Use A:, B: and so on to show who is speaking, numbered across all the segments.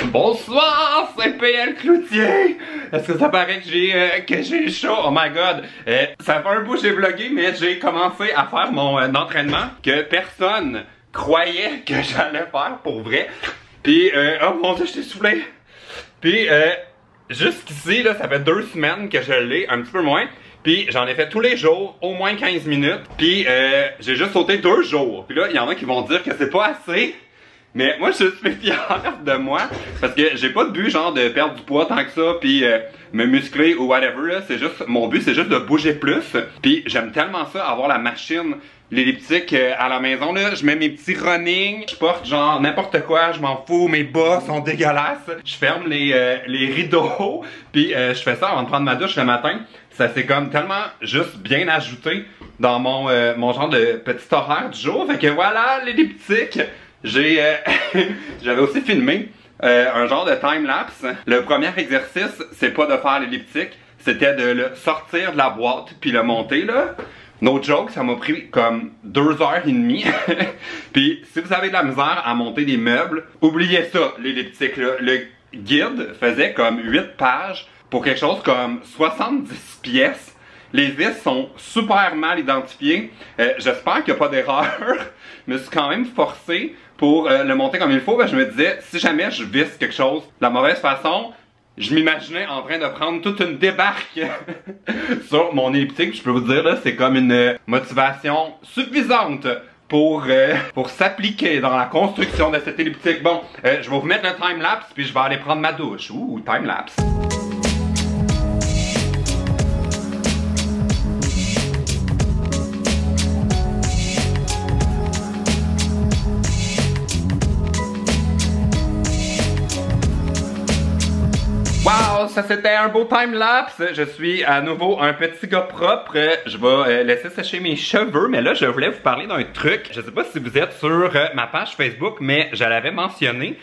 A: Bonsoir, c'est PL Cloutier! Est-ce que ça paraît que j'ai chaud? Oh my god! Ça fait un bout que j'ai vlogué, mais j'ai commencé à faire mon entraînement que personne croyait que j'allais faire pour vrai. Puis, oh mon dieu, je t'ai soufflé! Puis, jusqu'ici, là, ça fait 2 semaines que je l'ai, un petit peu moins. Puis j'en ai fait tous les jours, au moins 15 minutes. Puis j'ai juste sauté 2 jours. Puis là, il y en a qui vont dire que c'est pas assez. Mais moi, je suis fier de moi. Parce que j'ai pas de but, genre, de perdre du poids tant que ça. Puis me muscler ou whatever. Là, c'est juste, mon but, c'est juste de bouger plus. Puis j'aime tellement ça, avoir la machine, l'elliptique à la maison. Là, je mets mes petits running. Je porte genre n'importe quoi, je m'en fous. Mes bas sont dégueulasses. Je ferme les rideaux. Puis je fais ça avant de prendre ma douche le matin. Ça s'est comme tellement juste bien ajouté dans mon genre de petit horaire du jour. Fait que voilà, l'elliptique. J'avais aussi filmé un genre de time-lapse. Le premier exercice, c'est pas de faire l'elliptique, c'était de le sortir de la boîte puis le monter là. No joke, ça m'a pris comme 2h30. Puis si vous avez de la misère à monter des meubles, oubliez ça, l'elliptique là. Le guide faisait comme 8 pages pour quelque chose comme 70 pièces. Les vis sont super mal identifiées. J'espère qu'il n'y a pas d'erreur. Je me suis quand même forcé pour le monter comme il faut. Ben, je me disais, si jamais je visse quelque chose de la mauvaise façon, je m'imaginais en train de prendre toute une débarque sur mon elliptique. Je peux vous dire, là, c'est comme une motivation suffisante pour s'appliquer dans la construction de cette elliptique. Bon, je vais vous mettre le time-lapse, puis je vais aller prendre ma douche. Ouh, time-lapse. Wow, ça c'était un beau time-lapse. Je suis à nouveau un petit gars propre. Je vais laisser sécher mes cheveux, mais là je voulais vous parler d'un truc. Je sais pas si vous êtes sur ma page Facebook, mais je l'avais mentionné.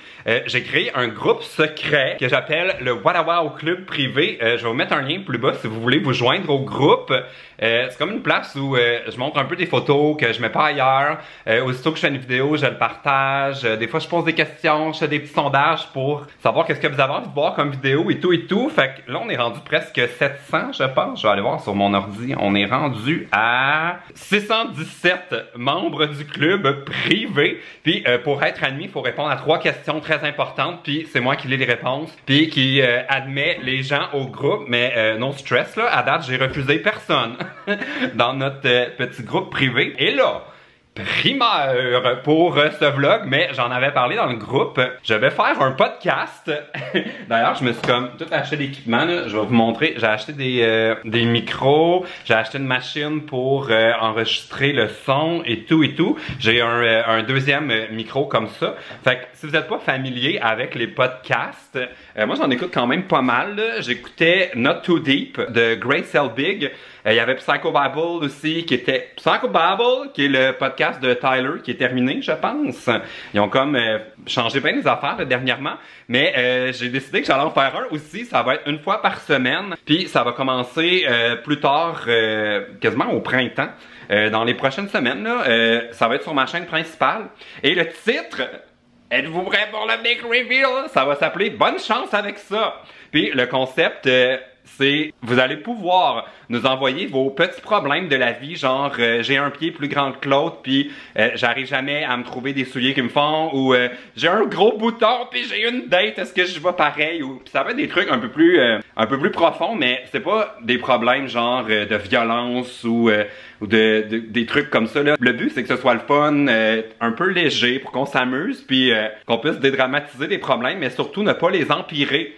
A: J'ai créé un groupe secret que j'appelle le Wadawaw Club privé. Je vais vous mettre un lien plus bas si vous voulez vous joindre au groupe. C'est comme une place où je montre un peu des photos que je mets pas ailleurs. Aussitôt que je fais une vidéo, je le partage. Des fois je pose des questions, je fais des petits sondages pour savoir qu'est-ce que vous avez envie de voir comme vidéo et tout. Fait que là on est rendu presque 700 je pense. Je vais aller voir sur mon ordi. On est rendu à 617 membres du club privé. Puis pour être admis, il faut répondre à 3 questions très importantes. Puis c'est moi qui lis les réponses. Puis qui admet les gens au groupe. Mais non stress là. À date j'ai refusé personne dans notre petit groupe privé. Et là, primeur pour ce vlog, mais j'en avais parlé dans le groupe. Je vais faire un podcast. D'ailleurs, je me suis comme tout acheté d'équipement. Je vais vous montrer. J'ai acheté des micros. J'ai acheté une machine pour enregistrer le son et tout et tout. J'ai un deuxième micro comme ça. Fait que si vous n'êtes pas familier avec les podcasts, moi j'en écoute quand même pas mal. J'écoutais Not Too Deep de Grace Helbig. Il y avait Psychobabble aussi, qui était Psychobabble, qui est le podcast de Tyler, qui est terminé, je pense. Ils ont comme changé bien les affaires dernièrement, mais j'ai décidé que j'allais en faire un aussi. Ça va être une fois par semaine, puis ça va commencer plus tard, quasiment au printemps. Dans les prochaines semaines, là, ça va être sur ma chaîne principale. Et le titre, êtes-vous prêts pour le big reveal? Ça va s'appeler Bonne chance avec ça. Puis le concept, c'est vous allez pouvoir nous envoyer vos petits problèmes de la vie, genre j'ai un pied plus grand que l'autre puis j'arrive jamais à me trouver des souliers qui me font, ou j'ai un gros bouton puis j'ai une date, est-ce que je vais pareil, ou ça va être des trucs un peu plus profonds, mais c'est pas des problèmes genre de violence ou des trucs comme ça là. Le but c'est que ce soit le fun, un peu léger pour qu'on s'amuse puis qu'on puisse dédramatiser des problèmes, mais surtout ne pas les empirer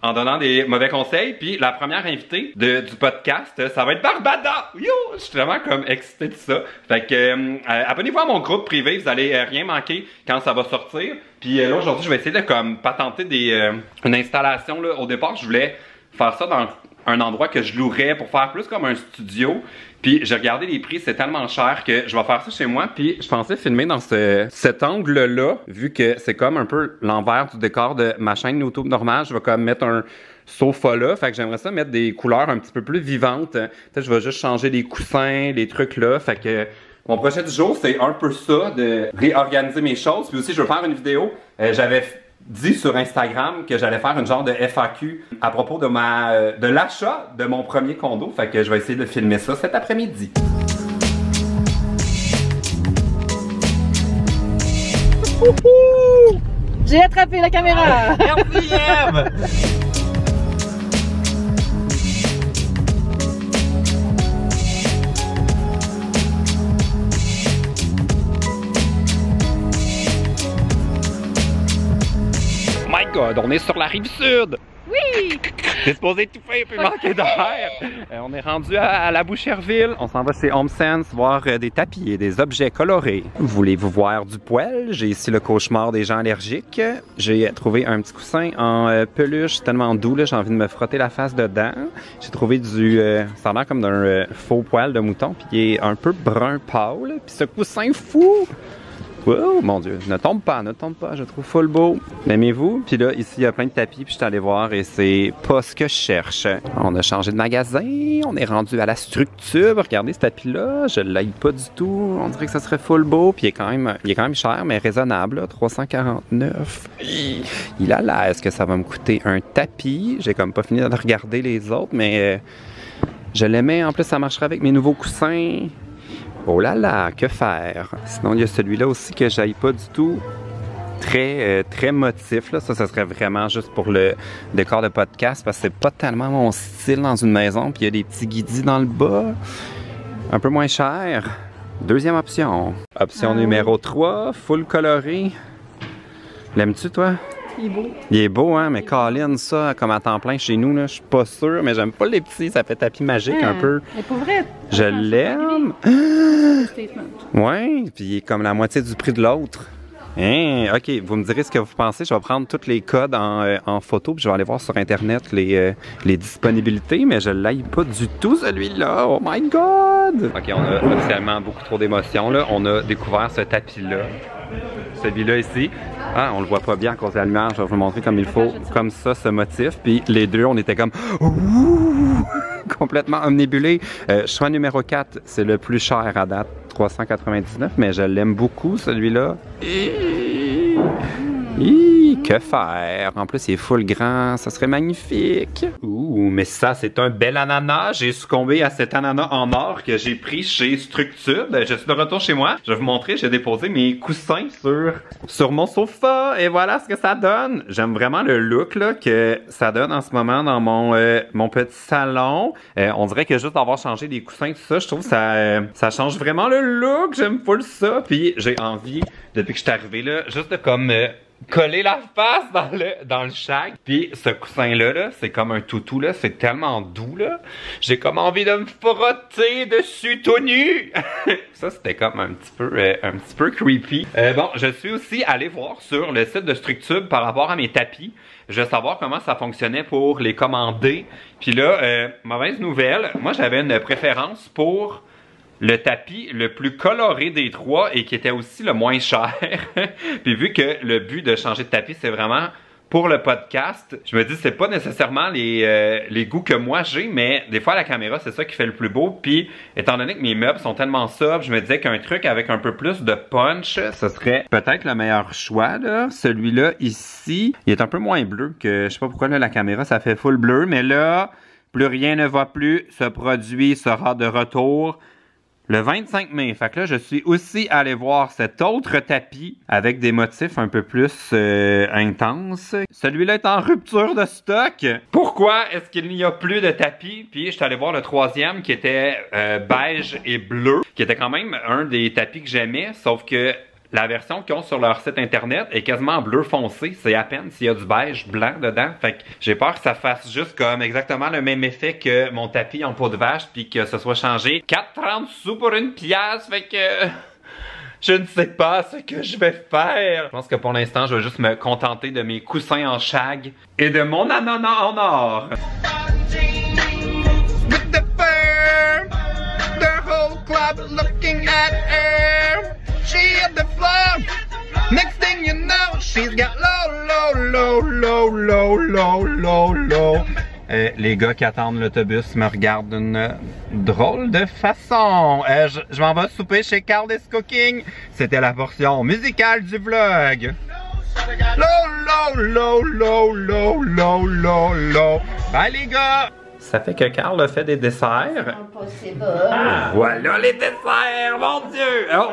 A: en donnant des mauvais conseils. Puis la première invitée du podcast, ça va être Barbada! Yo! Je suis vraiment comme excité de ça. Fait que abonnez-vous à mon groupe privé, vous allez rien manquer quand ça va sortir. Puis là aujourd'hui je vais essayer de comme patenter une installation là. Au départ je voulais faire ça dans un endroit que je louerais pour faire plus comme un studio. Puis j'ai regardé les prix, c'est tellement cher que je vais faire ça chez moi. Puis je pensais filmer dans cet angle-là, vu que c'est comme un peu l'envers du décor de ma chaîne YouTube normale. Je vais comme mettre un sofa là. Fait que j'aimerais ça mettre des couleurs un petit peu plus vivantes. Peut-être je vais juste changer les coussins, les trucs là. Fait que mon projet du jour, c'est un peu ça, de réorganiser mes choses. Puis aussi, je veux faire une vidéo. J'avais dit sur Instagram que j'allais faire une genre de FAQ à propos de l'achat de mon premier condo. Fait que je vais essayer de filmer ça cet après-midi.
B: J'ai attrapé la caméra!
A: Merci Eve! My God, on est sur la rive sud!
B: Oui!
A: T'es supposé étouffer puis manquer d'air! On est rendu à la Boucherville. On s'en va chez HomeSense voir des tapis et des objets colorés. Voulez-vous voir du poil? J'ai ici le cauchemar des gens allergiques. J'ai trouvé un petit coussin en peluche tellement doux, j'ai envie de me frotter la face dedans. J'ai trouvé ça a l'air comme d'un faux poil de mouton, puis il est un peu brun pâle. Puis ce coussin fou! Oh mon Dieu, ne tombe pas, je trouve full beau. Aimez-vous? Puis là, ici, il y a plein de tapis, puis je suis allé voir et c'est pas ce que je cherche. On a changé de magasin, on est rendu à la structure. Regardez ce tapis-là, je l'aille pas du tout. On dirait que ça serait full beau, puis il est quand même cher, mais raisonnable, là, 349. Il a l'air, est-ce que ça va me coûter un tapis? J'ai comme pas fini de regarder les autres, mais je l'aimais. En plus, ça marcherait avec mes nouveaux coussins. Oh là là, que faire? Sinon, il y a celui-là aussi que j'aille pas du tout. Très motif, là. Ça serait vraiment juste pour le décor de podcast parce que c'est pas tellement mon style dans une maison. Puis il y a des petits guidis dans le bas. Un peu moins cher. Deuxième option. Option numéro 3, full coloré. L'aimes-tu, toi?
B: Il est beau.
A: Il est beau, hein? Mais Colin, ça, comme à temps plein chez nous, là, je suis pas sûr, mais j'aime pas les petits. Ça fait tapis magique un peu.
B: Mais pour vrai,
A: je l'aime. Ouais, puis il est comme la moitié du prix de l'autre. Hein, ok, vous me direz ce que vous pensez. Je vais prendre tous les codes en photo, puis je vais aller voir sur Internet les disponibilités, mais je l'aille pas du tout, celui-là. Oh my God! Ok, on a officiellement beaucoup trop d'émotions, là. On a découvert ce tapis-là. Celui-là ici. Ah, on le voit pas bien à cause de la lumière. Je vais vous le montrer comme il faut. Comme ça, ce motif. Puis les deux, on était comme... Ouh! Complètement omnibulés. Choix numéro 4, c'est le plus cher à date. 399, mais je l'aime beaucoup, celui-là. Que faire? En plus, il est full grand. Ça serait magnifique. Ouh, mais ça, c'est un bel ananas. J'ai succombé à cet ananas en or que j'ai pris chez Structure. Je suis de retour chez moi. Je vais vous montrer. J'ai déposé mes coussins sur mon sofa. Et voilà ce que ça donne. J'aime vraiment le look là, que ça donne en ce moment dans mon petit salon. On dirait que juste d'avoir changé les coussins, tout ça, je trouve que ça change vraiment le look. J'aime full ça. Puis j'ai envie, depuis que je suis arrivé là, juste de comme... coller la face dans le shag. Puis ce coussin-là, là, c'est comme un toutou, là. C'est tellement doux, là. J'ai comme envie de me frotter dessus tout nu. Ça, c'était comme un petit peu creepy. Bon, je suis aussi allé voir sur le site de Structube par rapport à mes tapis. Je veux savoir comment ça fonctionnait pour les commander. Puis là, mauvaise nouvelle, moi j'avais une préférence pour le tapis le plus coloré des trois et qui était aussi le moins cher. Puis vu que le but de changer de tapis, c'est vraiment pour le podcast, je me dis c'est pas nécessairement les goûts que moi j'ai, mais des fois à la caméra, c'est ça qui fait le plus beau. Puis étant donné que mes meubles sont tellement sobres, je me disais qu'un truc avec un peu plus de punch, ce serait peut-être le meilleur choix, là. Celui-là ici, il est un peu moins bleu que, je sais pas pourquoi là, la caméra, ça fait full bleu, mais là, plus rien ne va plus. Ce produit sera de retour le 25 mai. Fait que là, je suis aussi allé voir cet autre tapis avec des motifs un peu plus intenses. Celui-là est en rupture de stock. Pourquoi est-ce qu'il n'y a plus de tapis? Puis je suis allé voir le troisième qui était beige et bleu, qui était quand même un des tapis que j'aimais, sauf que la version qu'ils ont sur leur site internet est quasiment bleu foncé. C'est à peine s'il y a du beige blanc dedans. Fait que j'ai peur que ça fasse juste comme exactement le même effet que mon tapis en peau de vache puis que ce soit changé 4,30 sous pour une pièce. Fait que je ne sais pas ce que je vais faire. Je pense que pour l'instant, je vais juste me contenter de mes coussins en shag et de mon ananas en or. With the firm, the whole club looking at her. She hit the floor. Next thing you know, she's got low. Les gars qui attendent l'autobus me regardent d'une drôle de façon. Je m'en vais souper chez Carl Cooking. C'était la portion musicale du vlog. Bye les gars! Ça fait que Carl a fait des desserts.
B: Impossible.
A: Voilà les desserts, mon Dieu! Oh,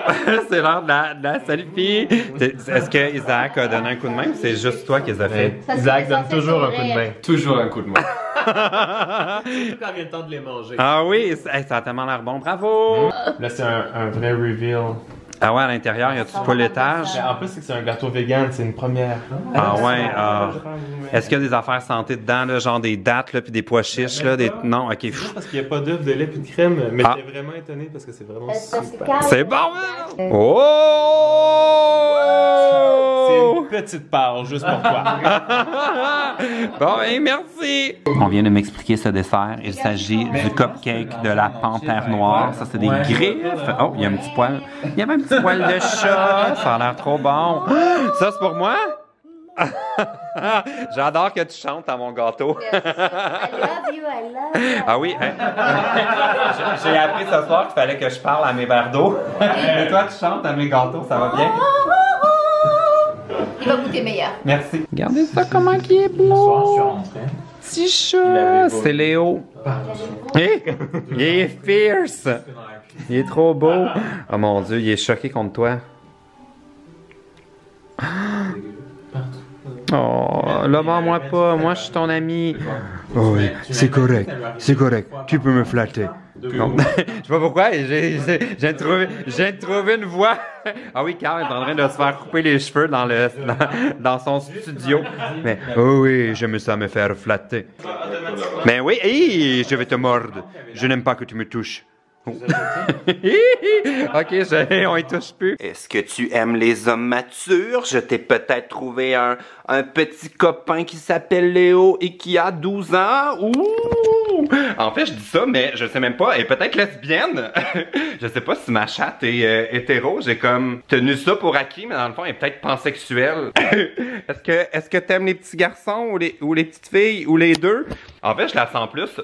A: c'est l'heure de la selfie. Est-ce que Isaac a donné un coup de main ou c'est juste toi qui les as fait?
C: Isaac donne toujours un coup de main.
D: Toujours un coup de main.
C: Surtout quand vient le temps de les manger.
A: Ah oui, ça a tellement l'air bon, bravo!
C: Là, c'est un vrai reveal.
A: Ah ouais, à l'intérieur, y a tout l'étage?
C: En plus, c'est que c'est un gâteau vegan, c'est une première.
A: Ah ouais, est-ce qu'il y a des affaires santé dedans, là, genre des dattes, là, puis des pois chiches, là, des... Non, ok.
C: Juste parce qu'il n'y a pas d'œuf, de lait puis de crème, mais
A: Ah.
C: j'étais vraiment étonné parce que c'est vraiment super.
A: C'est bon, hein? Oh!
C: C'est une petite part, juste pour toi.
A: Bon, ben, merci! On vient de m'expliquer ce dessert. Il s'agit du cupcake de la panthère noire. Ça, c'est des griffes. Oh, il y a un petit poil. Il y avait un petit poil de chat. Ça a l'air trop bon. Ça, c'est pour moi? J'adore que tu chantes à mon gâteau.
B: I love you, I love you.
A: Ah oui, hein? J'ai appris ce soir qu'il fallait que je parle à mes verres d'eau. Mais toi, tu chantes à mes gâteaux, ça va bien?
B: Il va goûter meilleur.
A: Merci. Regardez ça, comment il est beau. Petit chat. C'est Léo. Hé! Il est fierce. Il est trop beau. Oh mon Dieu, il est choqué contre toi. Oh, là, moi pas. Moi, je suis ton ami. Oh, oui, c'est correct. C'est correct. Tu peux me flatter. Non. Je sais pas pourquoi, j'ai trouvé une voix. Ah oui, Carl est en train de se faire couper les cheveux dans son studio. Mais, oh oui, j'aime ça me faire flatter. Mais oui, hey, je vais te mordre. Je n'aime pas que tu me touches. Oh. Ok, on y touche plus. Est-ce que tu aimes les hommes matures? Je t'ai peut-être trouvé un petit copain qui s'appelle Léo et qui a 12 ans. Ouh! En fait, je dis ça, mais je sais même pas. Elle est peut-être lesbienne. Je sais pas si ma chatte est hétéro. J'ai comme tenu ça pour acquis, mais dans le fond, elle est peut-être pansexuelle. Est-ce que t'aimes les petits garçons ou les petites filles ou les deux? En fait, je la sens plus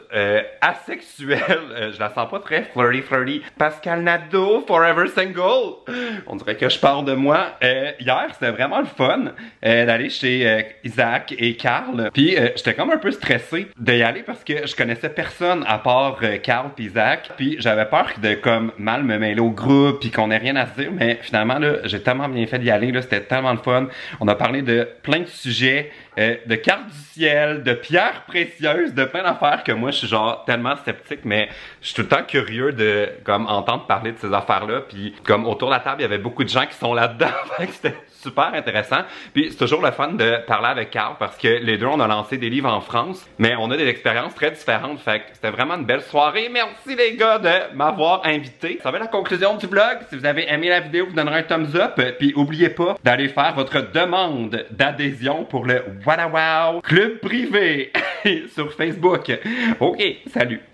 A: asexuelle. Je la sens pas très flirty. Pascal Nadeau, forever single. On dirait que je parle de moi. Hier, c'était vraiment le fun d'aller chez Isaac et Carl. Puis j'étais comme un peu stressé d'y aller parce que je connaissais personne à part Carl et Isaac. Puis j'avais peur de comme mal me mêler au groupe puis qu'on ait rien à se dire. Mais finalement, là, j'ai tellement bien fait d'y aller. Là, c'était tellement le fun. On a parlé de plein de sujets. De cartes du ciel, de pierres précieuses, de plein d'affaires que moi je suis genre tellement sceptique, mais je suis tout le temps curieux de comme entendre parler de ces affaires-là. Puis comme autour de la table, il y avait beaucoup de gens qui sont là-dedans. Fait que c'était super intéressant. Puis c'est toujours le fun de parler avec Carl parce que les deux on a lancé des livres en France, mais on a des expériences très différentes. Fait que c'était vraiment une belle soirée. Merci les gars de m'avoir invité. Ça va être la conclusion du vlog. Si vous avez aimé la vidéo, vous donnerez un thumbs up. Puis oubliez pas d'aller faire votre demande d'adhésion pour le Wada Wow Club privé sur Facebook. Ok, salut.